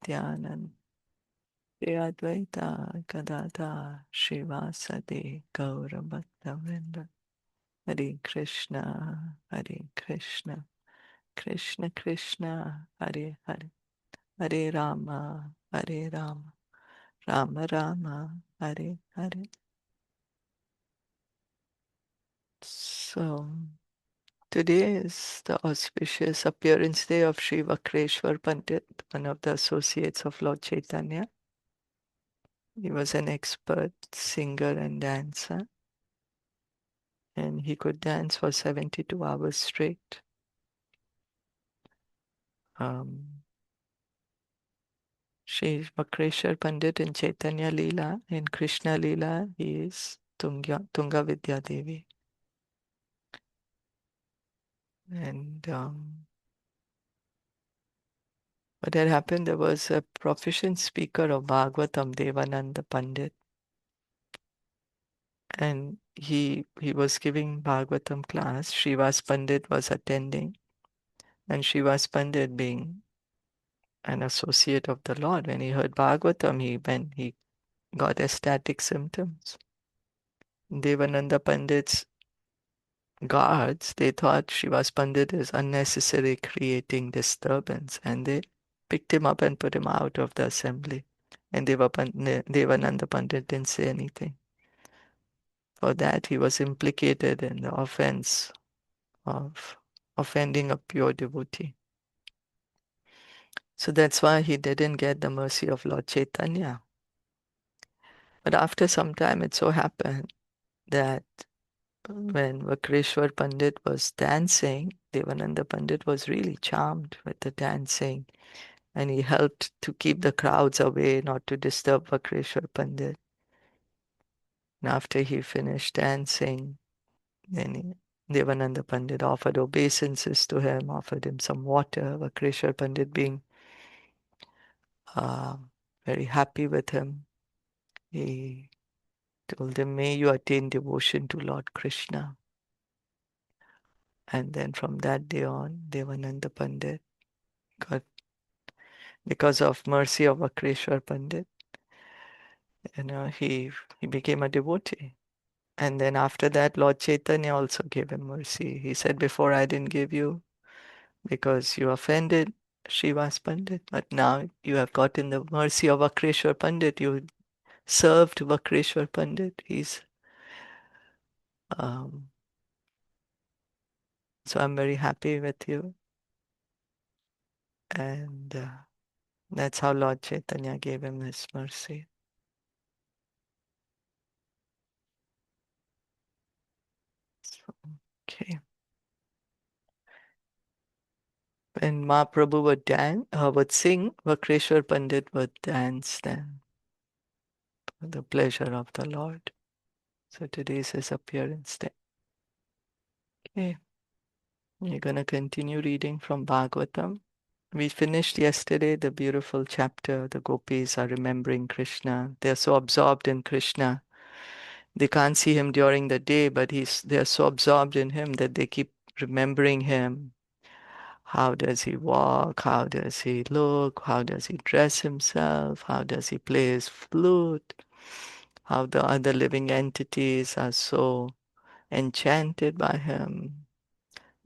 Nityanand Shri Advaita Gadadhar Srivasadi Gaura Bhaktavrinda Hare Krishna Hare Krishna Krishna Krishna Hare Hare Hare Rama Hare Rama Rama Rama Hare Hare. So today is the auspicious appearance day of Sri Vakreshwar Pandit, one of the associates of Lord Chaitanya. He was an expert singer and dancer, and he could dance for 72 hours straight. Sri Vakreshwar Pandit in Caitanya Leela, in Krishna Leela, he is Tunga Vidya Devi. And what had happened, there was a proficient speaker of Bhagavatam, Devananda Pandit, and he was giving Bhagavatam class. Srivas Pandit was attending, and Srivas Pandit, being an associate of the Lord, when he heard Bhagavatam, he got ecstatic symptoms. Devananda Pandit's guards, they thought Srivas Pandit is unnecessary creating disturbance, and they picked him up and put him out of the assembly. And Devananda Pandit didn't say anything. For that, he was implicated in the offense of offending a pure devotee. So that's why he didn't get the mercy of Lord Chaitanya. But after some time, it so happened that when Vakreshwar Pandit was dancing, Devananda Pandit was really charmed with the dancing, and he helped to keep the crowds away, not to disturb Vakreshwar Pandit. And after he finished dancing, then Devananda Pandit offered obeisances to him, offered him some water. Vakreshwar Pandit, being very happy with him, he told him, "May you attain devotion to Lord Krishna." And then from that day on, Devananda Pandit got, because of mercy of Vakreshwar Pandit, he became a devotee. And then after that, Lord Chaitanya also gave him mercy. He said, "Before I didn't give you because you offended Srivas Pandit, but now you have gotten the mercy of Vakreshwar Pandit. You served Vakreshwar Pandit. So I'm very happy with you." And that's how Lord Chaitanya gave him his mercy. So, okay. When Mahaprabhu would sing, Vakreshwar Pandit would dance then for the pleasure of the Lord. So today is his appearance day. Okay. We're going to continue reading from Bhagavatam. We finished yesterday the beautiful chapter. The gopis are remembering Krishna. They're so absorbed in Krishna. They can't see him during the day, but they're so absorbed in him that they keep remembering him. How does he walk? How does he look? How does he dress himself? How does he play his flute? How the other living entities are so enchanted by him.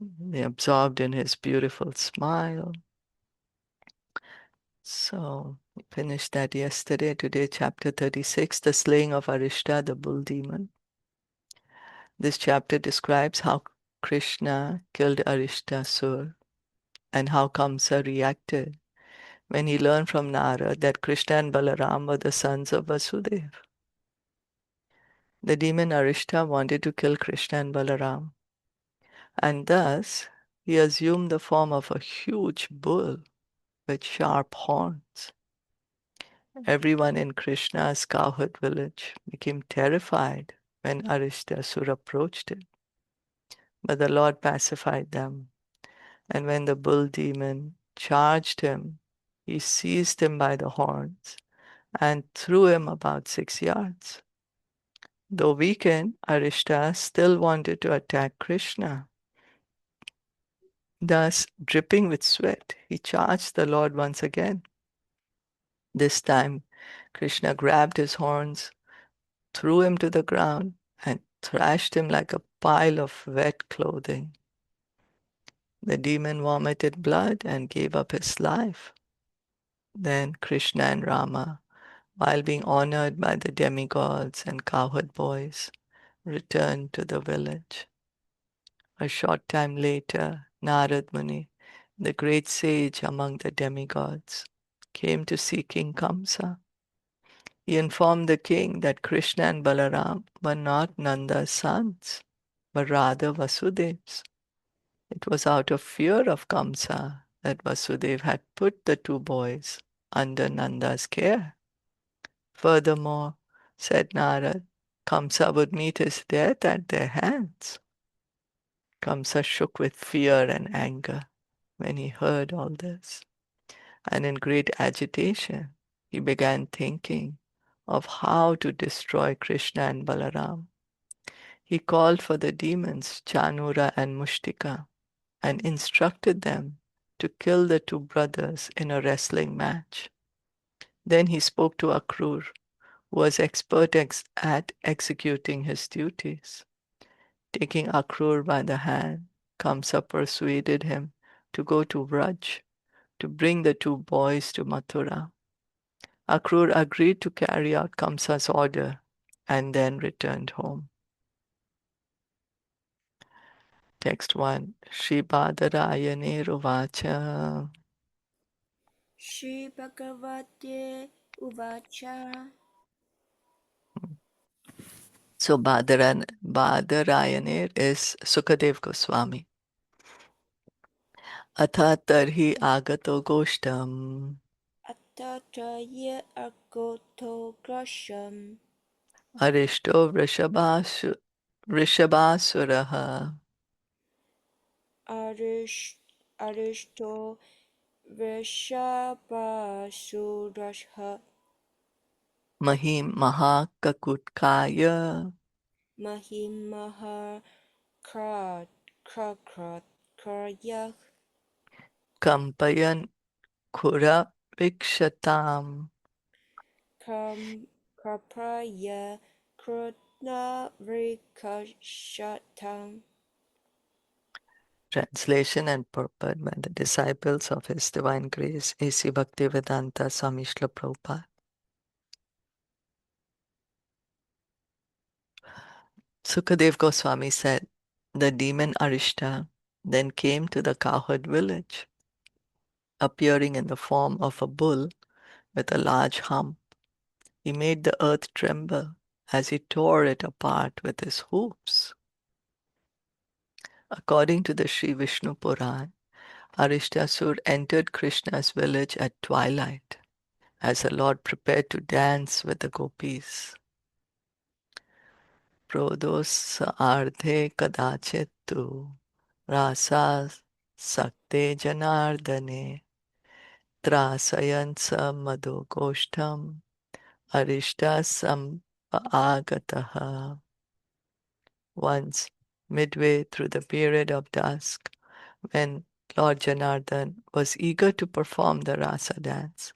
They're absorbed in his beautiful smile. So we finished that yesterday. Today, chapter 36, the slaying of Ariṣṭā, the bull demon. This chapter describes how Krishna killed Ariṣṭāsur and how Kamsa reacted when he learned from Narad that Krishna and Balaram were the sons of Vasudeva. The demon Ariṣṭā wanted to kill Krishna and Balaram, and thus he assumed the form of a huge bull with sharp horns. Everyone in Krishna's cowherd village became terrified when Ariṣṭāsur approached it. But the Lord pacified them, and when the bull demon charged him, he seized him by the horns and threw him about 6 yards. Though weakened, Ariṣṭā still wanted to attack Krishna. Thus, dripping with sweat, he charged the Lord once again. This time, Krishna grabbed his horns, threw him to the ground, and thrashed him like a pile of wet clothing. The demon vomited blood and gave up his life. Then Krishna and Rama, while being honored by the demigods and cowherd boys, returned to the village. A short time later, Narad Muni, the great sage among the demigods, came to see King Kamsa. He informed the king that Krishna and Balaram were not Nanda's sons, but rather Vasudev's. It was out of fear of Kamsa that Vasudev had put the two boys under Nanda's care. Furthermore, said Narad, Kamsa would meet his death at their hands. Kamsa shook with fear and anger when he heard all this, and in great agitation he began thinking of how to destroy Krishna and Balaram. He called for the demons Chanura and Mushtika and instructed them to kill the two brothers in a wrestling match. Then he spoke to Akrur, who was expert at executing his duties. Taking Akrur by the hand, Kamsa persuaded him to go to Vraj to bring the two boys to Mathura. Akrur agreed to carry out Kamsa's order and then returned home. Text 1. Shri Badarayane Vacha. Shri Bhagavate Uvacha. So Badarayane is Sukadev Goswami. Atha tarhi agato goshtam. Attataya Agoto Grasham. Ariṣṭo Vrishabhasuraha. Ariṣṭo Vrishabhasurasha. Mahim Mahakakutkaya. Mahimaha Krakrat Kampayan Kura Vikshatam. Kapraya Krutna Vrikashatam. Translation and purport by the disciples of His Divine Grace, A.C. Bhaktivedanta Swami Srila Prabhupada. Sukadev Goswami said, the demon Ariṣṭā then came to the cowherd village, appearing in the form of a bull with a large hump. He made the earth tremble as he tore it apart with his hooves. According to the Sri Vishnu Puran, Ariṣṭāsur entered Krishna's village at twilight as the Lord prepared to dance with the gopis. Prodos ardhe kadachit tu rasa sakte janardane trasayan madhu goshtam Ariṣṭā agataha. Once, midway through the period of dusk, when Lord Janardhan was eager to perform the rasa dance,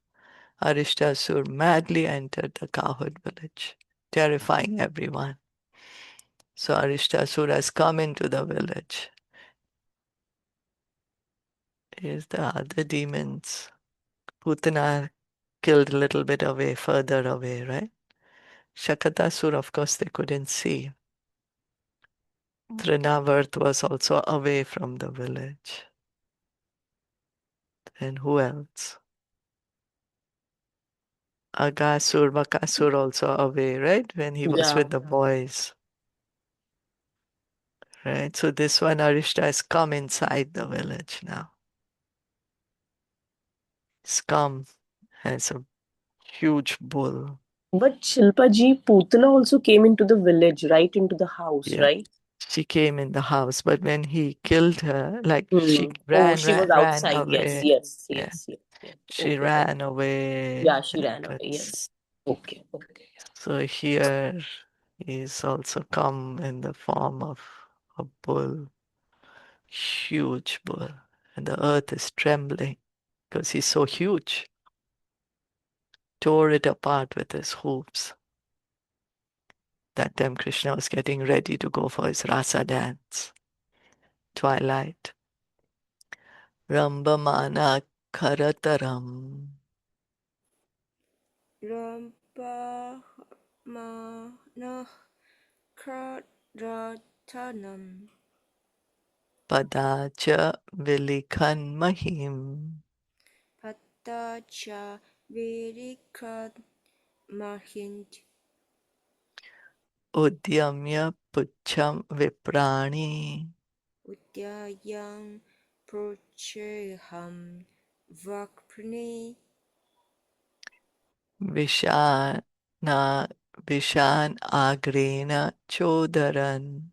Ariṣṭāsur madly entered the cowherd village, terrifying everyone. So Ariṣṭāsur has come into the village. Here's the other demons. Putana killed a little bit away, further away, right? Shakatasur, of course, they couldn't see. Trinavarth was also away from the village. And who else? Agasur, Bakasur also away, right? When he was Yeah. with the boys. Right? So this one, Ariṣṭā, has come inside the village now. He's come as a huge bull. But Shilpa ji, Putana also came into the village, right into the house, Yeah. right? She came in the house, but when he killed her, like she Oh, ran, she was ran outside. Yes, away. yes, Yeah. yes, yes, yes. She Okay, okay. ran away. Yeah, she ran away. Yes. Okay, okay. So here he's also come in the form of a bull, huge bull, and the earth is trembling because he's so huge. tore it apart with his hooves. That time Krishna was getting ready to go for his rasa dance. Twilight. Rambamana Karataram. Rampamana Karatanam Padacha Vilikhan Mahim. Patacha Virikad Mahint Udyamya Pucham Viprani. Udyayam Procheham Vakpni Vishana Vishan Agrena Chodaran.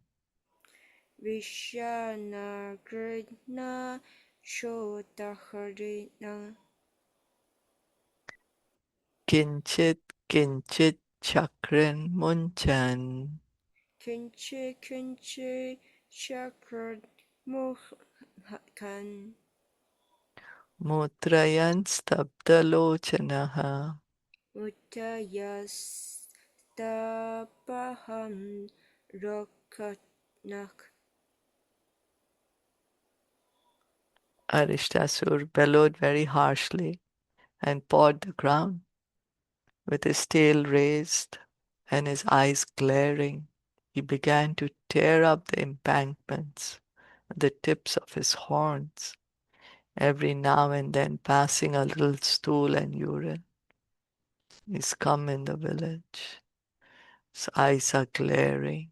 Vishanagrna Shodaharina Kinchit Kinchit Chakran Munchan. Kinche Kinche Chakra Muhakan Mutrayan Stabdalochanaha. Uttayastapaham Rokatnak Ariṣṭāsur bellowed very harshly and pawed the ground with his tail raised and his eyes glaring. He began to tear up the embankments with the tips of his horns, every now and then passing a little stool and urine. He's come in the village. His eyes are glaring.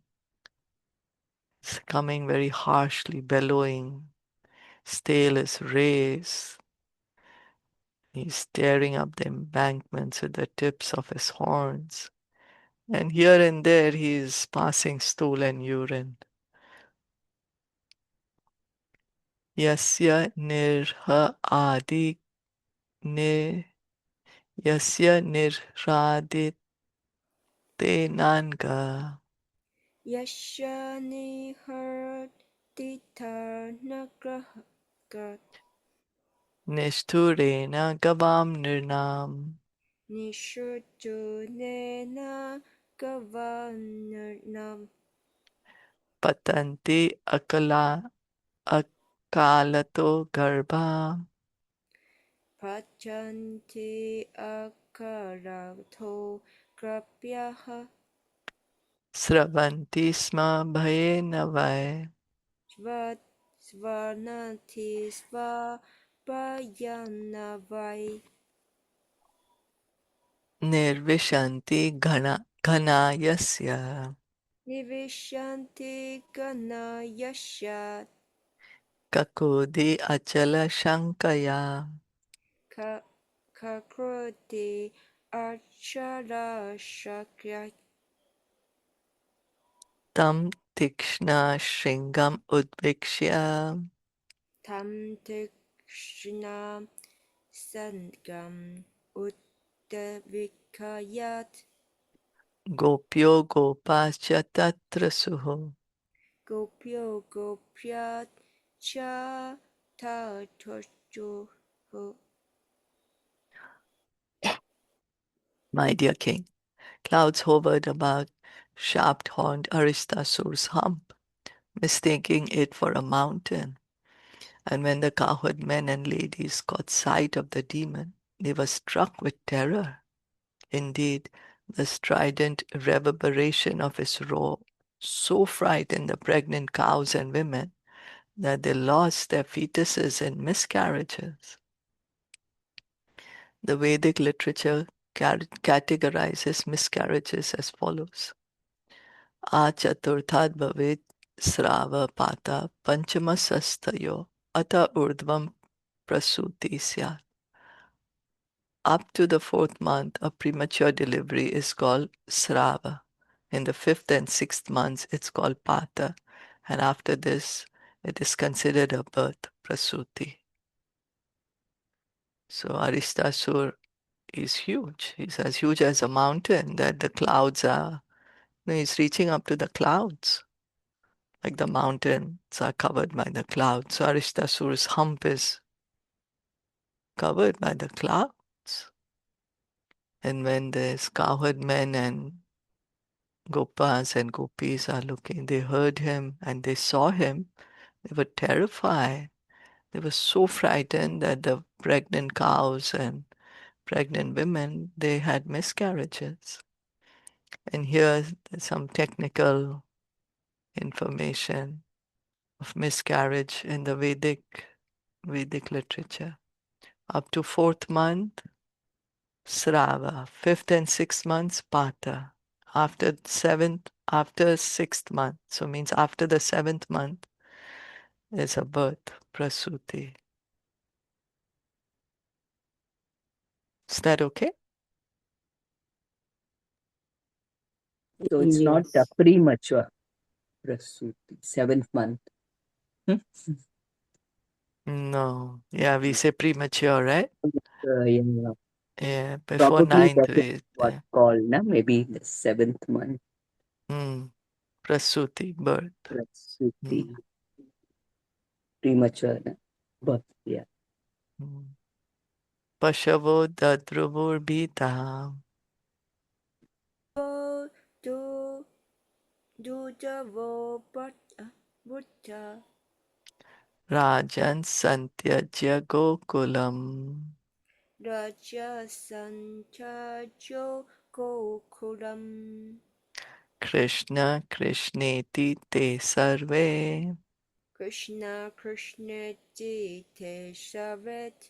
He's coming very harshly, bellowing. His tail is raised. He's tearing up the embankments with the tips of his horns. And here and there he is passing stool and urine. Yasya nirha adi ne yasya nirhadite nanga Yashani Harad Nagrahat nishturena gavam nirnam Nishurjunena Gavanarnam patanti akalato garbha Pachanti Akarato Grapyaha sravanti sma bhayena vai Svat Svanati Sva Bhayanavai nirvishanti ghanayasya Nivishanti Gana Yashat kakudi achala shankaya Kakroti Archara Shakya tam tikshna shringam udvikshya Tam Tikshna Sangam Uttavikayat gopyo gopascha tatra suho. Gopyo Gopyat Cha Tatocho My dear king, clouds hovered about sharp-horned Ariṣṭāsur's hump, mistaking it for a mountain. And when the cowherd men and ladies caught sight of the demon, they were struck with terror. Indeed, the strident reverberation of his roar so frightened the pregnant cows and women that they lost their fetuses in miscarriages. The Vedic literature categorizes miscarriages as follows. Achaturthad bhavet srava pata panchamasastayo ata urdvam prasuti syat. Up to the 4th month, a premature delivery is called srava. In the 5th and 6th months, it's called pata. And after this, it is considered a birth, prasuti. So Ariṣṭāsur is huge. He's as huge as a mountain that the clouds are. No, he's reaching up to the clouds. Like the mountains are covered by the clouds. So Ariṣṭāsur's hump is covered by the clouds. And when these cowherd men and Gopas and Gopis are looking, they heard him and they saw him, they were terrified. They were so frightened that the pregnant cows and pregnant women, they had miscarriages. And here's some technical information of miscarriage in the Vedic literature. Up to 4th month, Srava. 5th and 6th months, Pata. After 6th month, so means after the 7th month is a birth, Prasuti. Is that okay? So it's not a Yes. premature prasuti, 7th month. No. Yeah, we say premature, right? Yeah, Yeah, before probably ninth that is we what called, na? Maybe the 7th month Prasuti, birth. prasuti, Mm, premature birth. Yeah. mm. Pashavo dadruvurbhita Go do do Buddha Rajan Santyajya Gokulam Raja Sanchajo Gokulam Krishna Krishneti Te Sarve Krishna Krishna Te Savet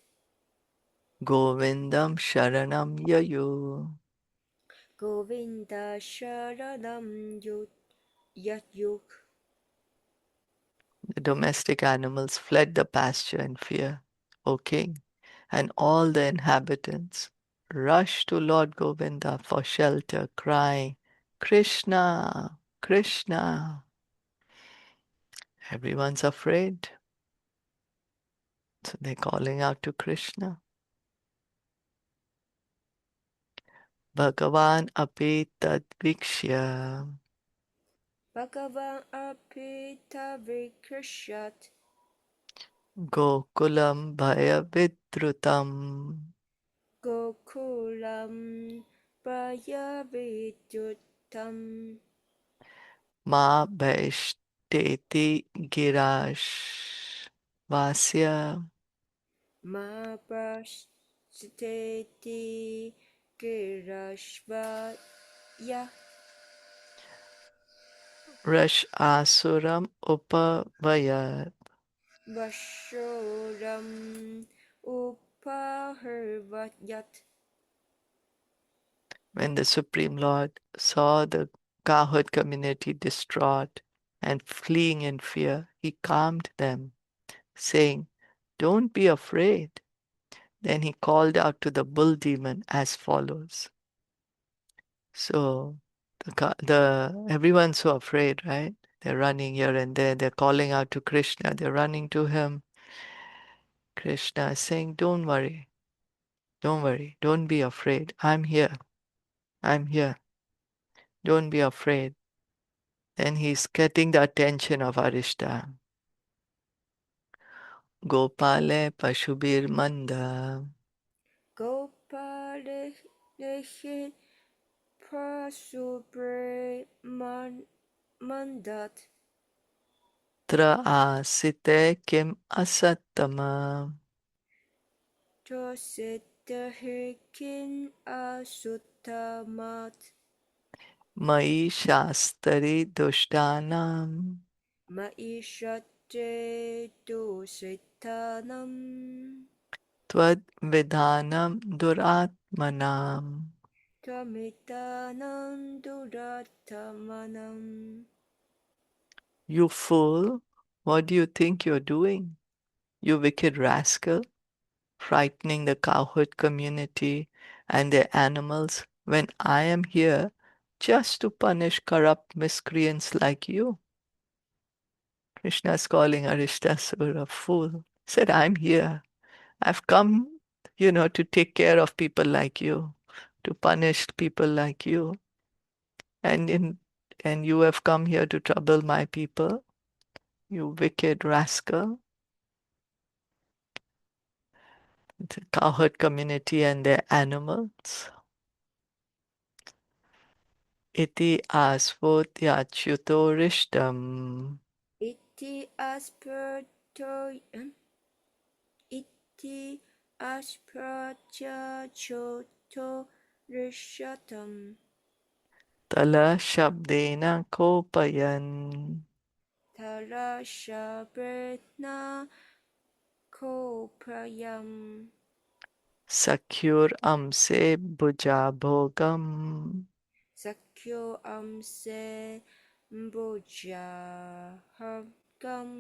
Govindam Sharanam Yayu. Govinda Sharanam Yatyuk. The domestic animals fled the pasture in fear, O king, and all the inhabitants rushed to Lord Govinda for shelter, crying, Krishna, Krishna. Everyone's afraid. So they're calling out to Krishna. Bhagavan api tadvikshya Bhagavan Apita Vikrishat Gokulam bhaya vidrutam Gokulam Praya Vidyutam Ma bhaishteti girash vasya Mahabhasteti Girashvaya Rash asuram upavayat. Vashoram Upaharvayat. When the Supreme Lord saw the cowherd community distraught and fleeing in fear, he calmed them, saying, Don't be afraid. Then he called out to the bull demon as follows. So everyone's so afraid, right? They're running here and there. They're calling out to Krishna. They're running to him. Krishna is saying, Don't worry. Don't worry. Don't be afraid. I'm here. I'm here. Don't be afraid. Then he's getting the attention of Ariṣṭā. Gopale Pashubir Manda Gopalehe Prasubre Mandat Tra Asite Kim Asattama Tosetahikin Asutamat Mai Shastari Dushtanam Maishate Dositanam Tvad Vidhanam Duratmanam. Tamitanam Duratamanam. You fool, what do you think you're doing? You wicked rascal, frightening the cowherd community and their animals when I am here just to punish corrupt miscreants like you. Krishna is calling Ariṣṭāsura a fool. He said, I'm here. I've come, to take care of people like you, to punish people like you. And you have come here to trouble my people, you wicked rascal. The cowherd community and their animals. iti asvotyachuto rishtam. Iti asperto Iti aspracha choto rishatam Tala shabdena kopayan. tara shabretna koprayam Sakyur amse bhujabhogam. sakyo amse mboja hargam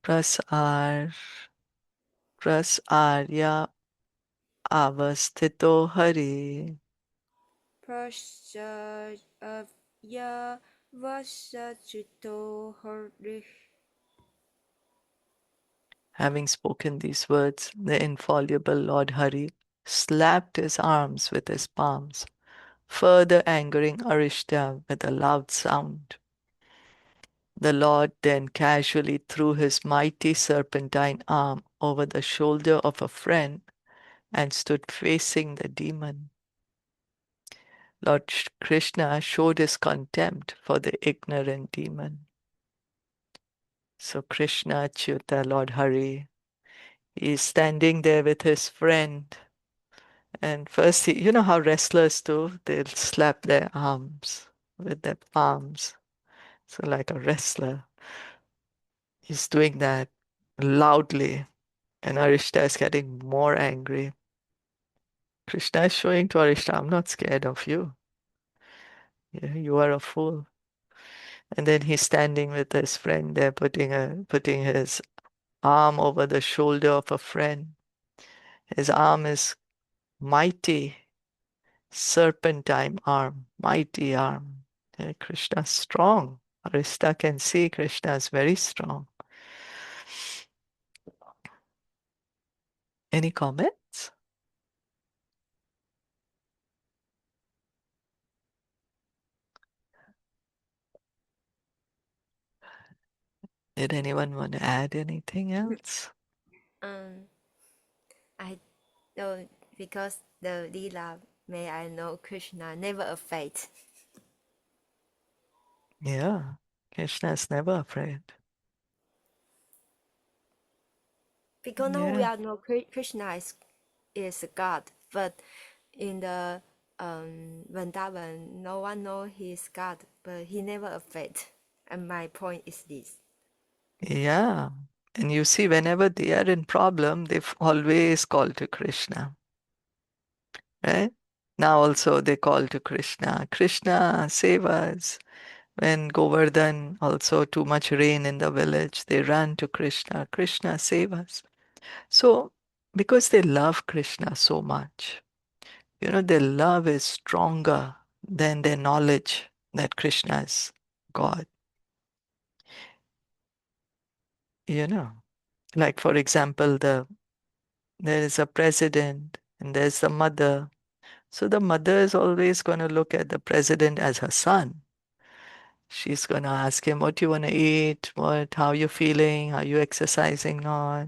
Prasar prasarya avastito hari. prasya vasachito harih. Having spoken these words, the infallible Lord Hari slapped his arms with his palms, further angering Ariṣṭā with a loud sound. The Lord then casually threw his mighty serpentine arm over the shoulder of a friend and stood facing the demon. Lord Krishna showed his contempt for the ignorant demon. So Krishna, Achyuta, Lord Hari, he is standing there with his friend. And first, you know how wrestlers do? They'll slap their arms with their palms. So like a wrestler, he's doing that loudly. And Ariṣṭā is getting more angry. Krishna is showing to Ariṣṭā, I'm not scared of you. You are a fool. And then he's standing with his friend there, putting his arm over the shoulder of a friend. His arm is mighty, serpentine arm, mighty arm. Krishna is strong. Ariṣṭā can see Krishna is very strong. Any comments? Did anyone want to add anything else? I don't, because the Lila, may I know Krishna never afraid. Yeah, Krishna is never afraid. Because now we Yeah. are know Krishna is God, but in the Vrindavan, no one know he is God, but he never afraid. And my point is this. Yeah. And you see, whenever they are in problem, they've always called to Krishna. Right? Now also they call to Krishna. Krishna, save us. When Govardhan, also too much rain in the village, they ran to Krishna. Krishna, save us. So, because they love Krishna so much, their love is stronger than their knowledge that Krishna is God. Like for example, there is a president and there's the mother. So the mother is always going to look at the president as her son. She's going to ask him, what do you want to eat? How you feeling? Are you exercising not?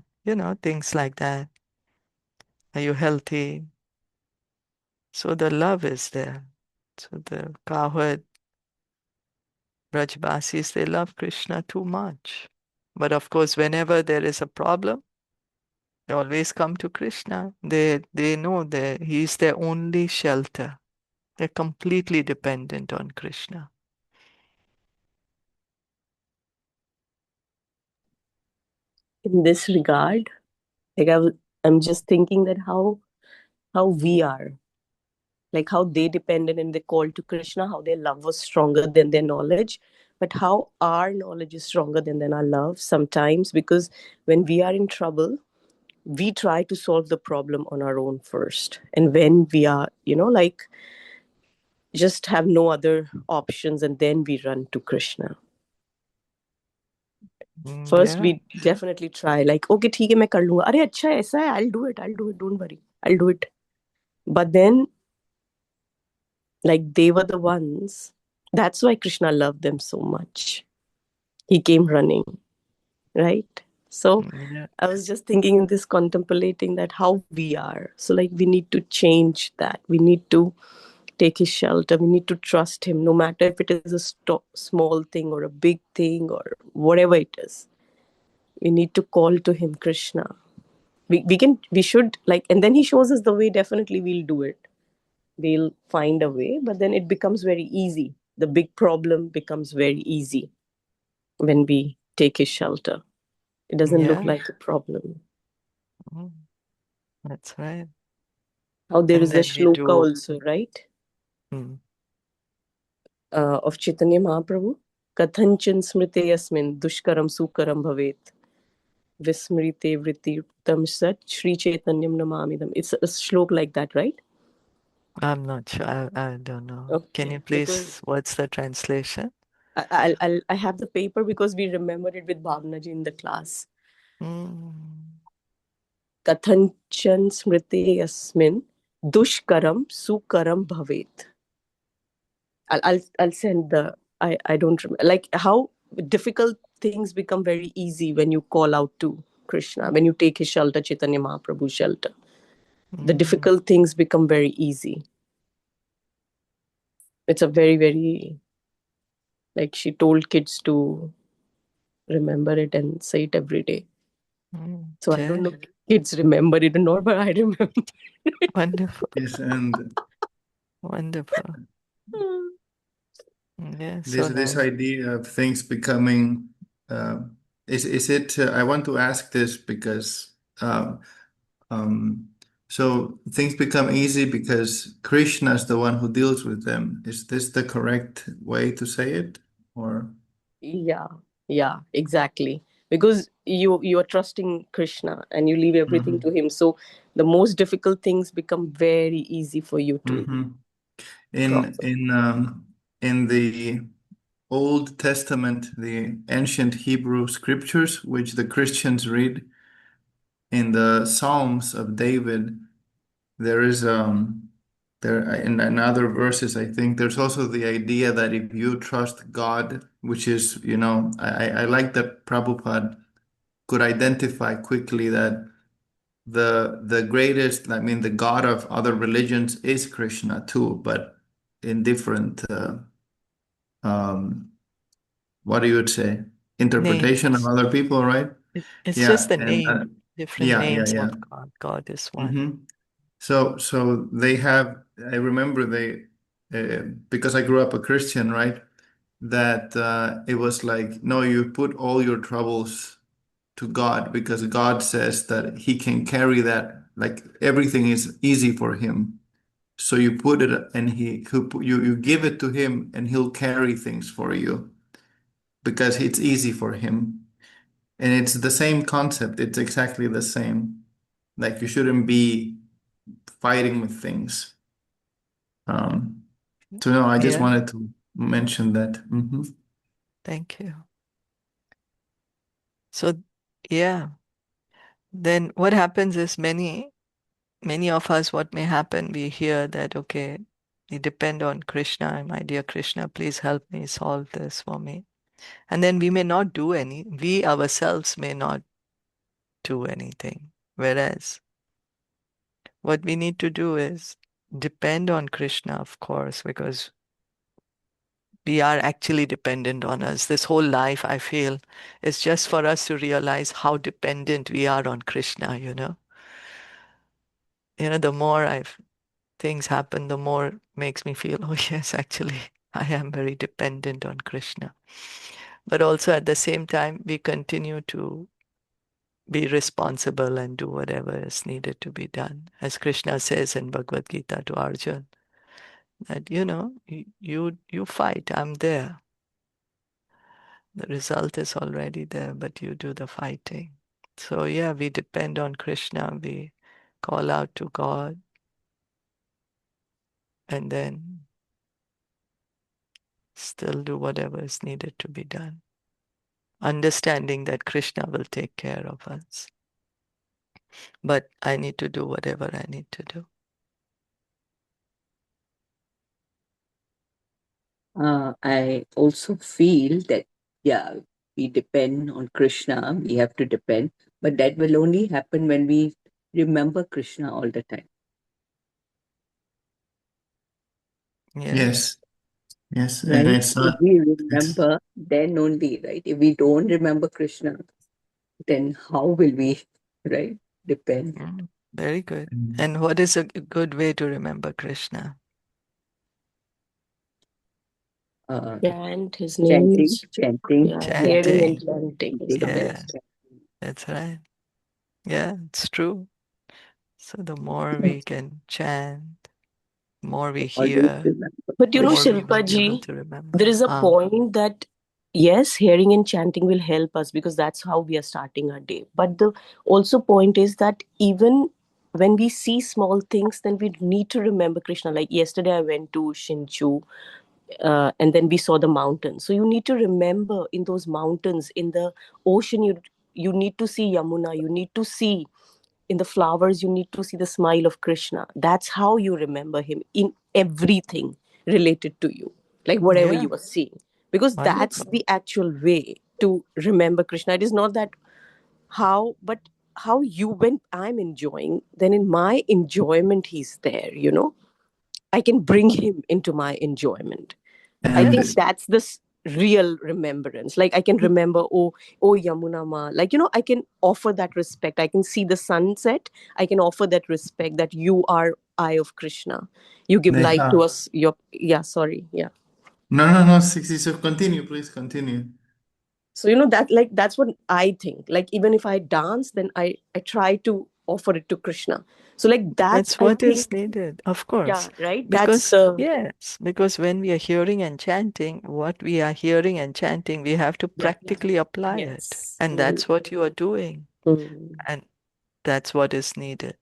Things like that. Are you healthy? So the love is there. So the cowherd Brajbasis, they love Krishna too much. But of course, whenever there is a problem, they always come to Krishna. They know that he is their only shelter. They're completely dependent on Krishna. In this regard, like I'm just thinking that how we are, like how they depended and they called to Krishna, how their love was stronger than their knowledge, but how our knowledge is stronger than our love sometimes, because when we are in trouble, we try to solve the problem on our own first. And when we are, like just have no other options, and then we run to Krishna. First, Yeah. we definitely try, like, okay, ठीक है, मैं कर लूँगा. अरे अच्छा ऐसा है, I'll do it, don't worry, I'll do it. But then, like, they were the ones. That's why Krishna loved them so much. He came running, right? So Yeah. I was just thinking in this, contemplating that how we are. So like we need to change that. We need to take his shelter. We need to trust him, no matter if it is a small thing or a big thing or whatever it is. We need to call to him, Krishna. We should, like, and then he shows us the way. Definitely we'll do it. We'll find a way, but then it becomes very easy. The big problem becomes very easy when we take his shelter. It doesn't look Yeah. like a problem. Mm, that's right. How there And is a then we shloka do. also, right? Of Chaitanya Mahaprabhu. Kathanchan smrite yasmin dushkaram sukaram bhavet. Vismrite vritirtam sat Shri Chaitanyam namamidam. It's a shloka like that, right? I'm not sure. I don't know. Okay. Can you Because please, what's the translation? I have the paper because we remembered it with Bhavnaji in the class. Kathanchan smrite yasmin dushkaram sukaram bhavet. I'll send the I don't remember, like how difficult things become very easy when you call out to Krishna, when you take his shelter, Chaitanya Mahaprabhu's shelter. The difficult things become very easy. It's a very, very, like she told kids to remember it and say it every day. So I don't know if kids remember it or not, but I remember. Wonderful. Yes, and Wonderful. Yeah, this so nice. idea of things becoming is it? I want to ask this because so things become easy because Krishna is the one who deals with them. Is this the correct way to say it, or? Yeah, exactly. Because you are trusting Krishna and you leave everything to him. So the most difficult things become very easy for you to process. In the Old Testament, the ancient Hebrew scriptures, which the Christians read, in the Psalms of David, there is there in other verses, I think there's also the idea that if you trust God, which is, I like that Prabhupada could identify quickly that the greatest, I mean, the God of other religions is Krishna too, but in different what do you would say, interpretation of names. other people, right? It's just Yeah, the and name, different yeah, yeah, names yeah. of God. God is one. hmm So they have. I remember because I grew up a Christian, right? That it was like, no, you put all your troubles to God because God says that He can carry that. Like everything is easy for Him. So you put it, and you give it to Him, and He'll carry things for you because it's easy for Him. And it's the same concept. It's exactly the same. Like you shouldn't be fighting with things. So no, I just Yeah, wanted to mention that. thank you. So, yeah, then what happens is many of us, what may happen, we hear that, okay, we depend on Krishna, my dear Krishna, please help me solve this for me. And then we may not do we ourselves may not do anything. Whereas what we need to do is depend on Krishna, of course, because we are actually dependent on us. This whole life, I feel, is just for us to realize how dependent we are on Krishna, the more things happen, the more makes me feel, oh yes, actually, I am very dependent on Krishna. But also at the same time, we continue to be responsible and do whatever is needed to be done. As Krishna says in Bhagavad Gita to Arjuna, that, you fight, I'm there. The result is already there, but you do the fighting. So yeah, we depend on Krishna, we call out to God, and then still do whatever is needed to be done. Understanding that Krishna will take care of us. But I need to do whatever I need to do. I also feel that, yeah, we depend on Krishna, we have to depend, but that will only happen when we remember Krishna all the time. Yeah. Yes. Yes. And Right? it's If not, we it's, remember, then only, right? If we don't remember Krishna, then how will we, right, depend? Very good. mm, And what is a good way to remember Krishna? And his Chanting, names, chanting, hearing and Chanting. chanting is the Yeah, best. that's right. Yeah, it's true. So the more we can chant, more we always hear, remember But the more Krishna. we will Shilpa be able ji, to remember. there is a point that yes, hearing and chanting will help us because that's how we are starting our day. But the also point is that even when we see small things, then we need to remember Krishna. Like yesterday, I went to Shinchu, and then we saw the mountains. So you need to remember in those mountains, in the ocean, you need to see Yamuna. You need to see in the flowers. You need to see the smile of Krishna. That's how you remember him in everything related to you, like whatever Yeah, you are seeing, because that's wonderful. the actual way to remember Krishna. It is not that how, but how you, when I'm enjoying, then in my enjoyment he's there. I can bring him into my enjoyment. I and think Yes, that's the real remembrance. Like I can remember, oh Yamuna Ma. Like I can offer that respect. I can see the sunset. I can offer that respect that you are eye of Krishna. You give light to Neha. us. Your yeah, sorry, yeah. No, 60. So continue, please continue. So that like that's what I think. Like even if I dance, then I try to offer it to Krishna. So like that's that's I what is think needed, of yeah, course. right. That's Because, the yes, because when we are hearing and chanting, what we are hearing and chanting, we have to yeah. practically apply it. Yes. And that's what you are doing. Mm. And that's what is needed,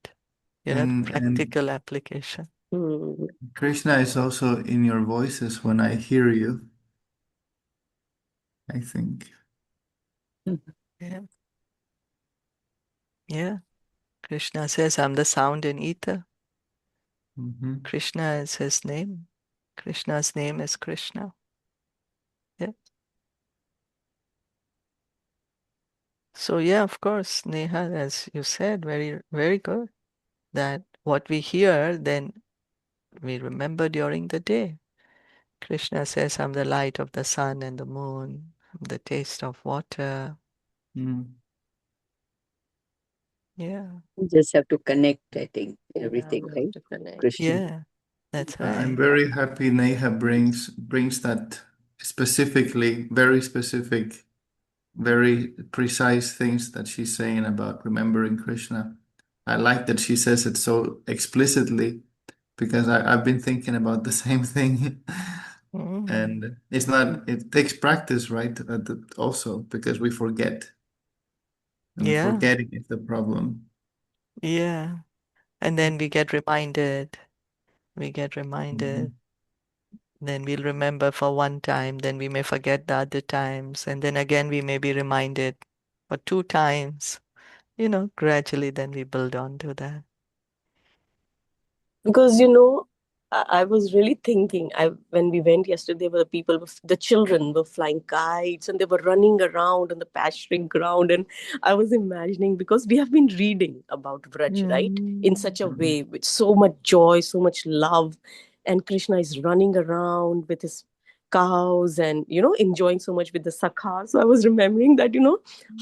And practical application. Mm. Krishna is also in your voices when I hear you, I think. Yeah. Yeah. Krishna says, I'm the sound in ether. Mm-hmm. Krishna is his name. Krishna's name is Krishna. Yeah. So yeah, of course, Neha, as you said, very, very good. That what we hear, then we remember during the day. Krishna says, I'm the light of the sun and the moon, I'm the taste of water. Mm. Yeah. We just have to connect, I think, Yeah, everything, you have right? to connect. Krishna. Yeah. That's I'm right. very happy Neha brings that specifically, very specific, very precise things that she's saying about remembering Krishna. I like that she says it so explicitly because I've been thinking about the same thing. Mm. And it's not, it takes practice, right? Also, because we forget, and Yeah. forgetting is the problem. Yeah. And then we get reminded. We get reminded. Mhm. Then we'll remember for one time, then we may forget the other times, and then again we may be reminded for two times. Gradually then we build on to that. Because I was really thinking. I when we went yesterday, were the children were flying kites and they were running around on the pasturing ground, and I was imagining because we have been reading about Vraj, right, in Mm. such a way with so much joy, so much love, and Krishna is running around with his cows and enjoying so much with the sakha. So I was remembering that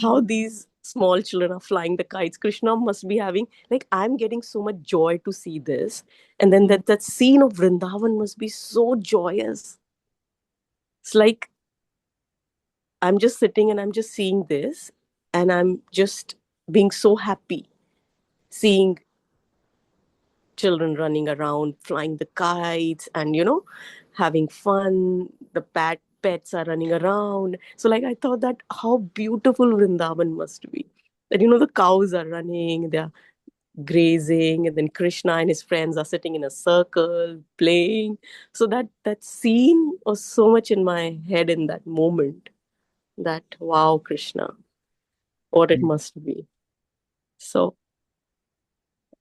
how these small children are flying the kites. Krishna must be having, like, I'm getting so much joy to see this, and then that scene of Vrindavan must be so joyous. It's like I'm just sitting and I'm just seeing this, and I'm just being so happy seeing children running around, flying the kites, and having fun. The pets are running around. So like I thought that how beautiful Vrindavan must be. That the cows are running, they're grazing, and then Krishna and his friends are sitting in a circle playing. So that scene was so much in my head in that moment, that wow, Krishna, what it must be. So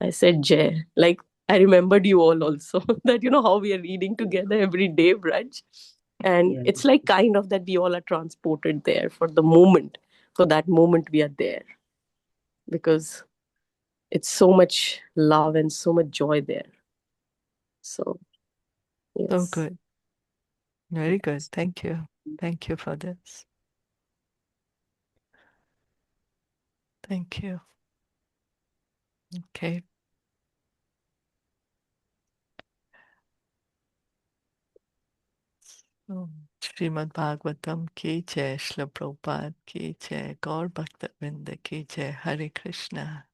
I said Jay, like I remembered you all also, that how we are reading together every day, Braj, and Yeah. it's like kind of that we all are transported there for the moment. For that moment we are there, because it's so much love and so much joy there. So Yes. So good. Very good. Thank you. Thank you for this. Thank you. Okay. Srimad Bhagavatam ki jai, Srila Prabhupada ki jai, Gaur Bhakta Vrinda ki jai, Hare Krishna.